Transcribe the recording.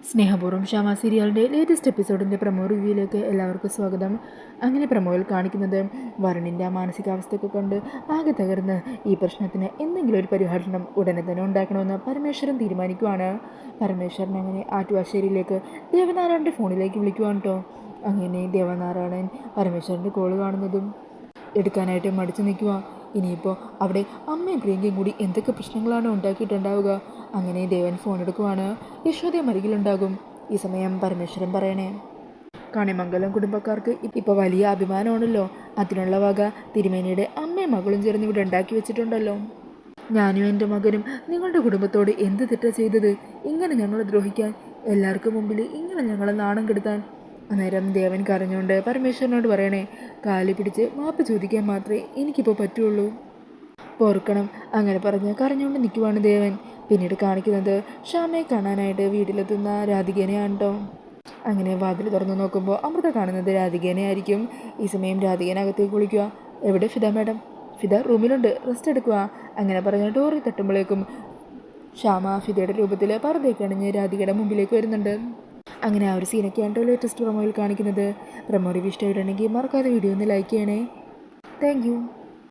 സ്നേഹപൂർവ്വം ഷാമ സീരിയലിൻ്റെ latest എപ്പിസോഡിൻ്റെ promo റിവ്യൂയിലേക്ക് എല്ലാവർക്കും സ്വാഗതം. അങ്ങനെ പ്രമോയിൽ കാണിക്കുന്നത് വരുണിൻ്റെ ആ മാനസികാവസ്ഥയൊക്കെ കണ്ട് ആകെ തകർന്ന് ഈ പ്രശ്നത്തിന് എന്തെങ്കിലും ഒരു പരിഹാരം ഉടനെ തന്നെ ഉണ്ടാക്കണമെന്ന് പരമേശ്വരൻ തീരുമാനിക്കുവാണ്. പരമേശ്വരൻ അങ്ങനെ ആറ്റുവാശ്ശേരിയിലേക്ക് ദേവനാരായണൻ്റെ ഫോണിലേക്ക് വിളിക്കുവാണ് കേട്ടോ. അങ്ങനെ ദേവനാരായണൻ പരമേശ്വരൻ്റെ കോള് കാണുന്നതും എടുക്കാനായിട്ട് മടിച്ചു നിൽക്കുക. ഇനിയിപ്പോൾ അവിടെ അമ്മയും പ്രിയങ്കയും കൂടി എന്തൊക്കെ പ്രശ്നങ്ങളാണ് ഉണ്ടാക്കിയിട്ടുണ്ടാവുക. അങ്ങനെ ദേവൻ ഫോൺ എടുക്കുവാണ്. യശോദയും അരികിലുണ്ടാകും. ഈ സമയം പരമേശ്വരൻ പറയണേ, കണിമംഗലം കുടുംബക്കാർക്ക് ഇപ്പോൾ വലിയ അഭിമാനമാണല്ലോ. അതിനുള്ള വക തിരുമേനിയുടെ അമ്മയും മകളും ചേർന്ന് ഇവിടെ ഉണ്ടാക്കി വെച്ചിട്ടുണ്ടല്ലോ. ഞാനും എൻ്റെ മകനും നിങ്ങളുടെ കുടുംബത്തോട് എന്ത് തെറ്റ ചെയ്തത്? ഇങ്ങനെ ഞങ്ങളെ ദ്രോഹിക്കാൻ, എല്ലാവർക്കും മുമ്പിൽ ഇങ്ങനെ ഞങ്ങളെ നാണം കെടുത്താൻ. അന്നേരം ദേവൻ കരഞ്ഞുകൊണ്ട് പരമേശ്വരനോട് പറയണേ, കാലി പിടിച്ച് മാപ്പ് ചോദിക്കാൻ മാത്രമേ എനിക്കിപ്പോൾ പറ്റുള്ളൂ, പോർക്കണം. അങ്ങനെ പറഞ്ഞ് കരഞ്ഞുകൊണ്ട് നിൽക്കുവാണ് ദേവൻ. പിന്നീട് കാണിക്കുന്നത് ഷാമയെ കാണാനായിട്ട് വീട്ടിലെത്തുന്ന രാധികേനെയാണ് കേട്ടോ. അങ്ങനെ വാതിൽ തുറന്നു നോക്കുമ്പോൾ അമൃത കാണുന്നത് രാധികേനെ ആയിരിക്കും. ഈ സമയം രാധികേനകത്തേക്ക് വിളിക്കുക. എവിടെ ഫിദ മാഡം? ഫിദ റൂമിലുണ്ട്, റെസ്റ്റ് എടുക്കുക. അങ്ങനെ പറഞ്ഞ് ഡോറിൽ തട്ടുമ്പോഴേക്കും ഷാമ ഫിദയുടെ രൂപത്തിൽ പർദ്ദയൊക്കെ അണിഞ്ഞ് രാധികയുടെ മുമ്പിലേക്ക് വരുന്നുണ്ട്. അങ്ങനെ ആ ഒരു സീനൊക്കെയാണ് കേട്ടോ ലേറ്റസ്റ്റ് പ്രൊമോയിൽ കാണിക്കുന്നത്. പ്രൊമോ റിവ്യൂ ഇഷ്ടമായിട്ടുണ്ടെങ്കിൽ മറക്കാതെ വീഡിയോ ഒന്ന് ലൈക്ക് ചെയ്യണേ. Thank you.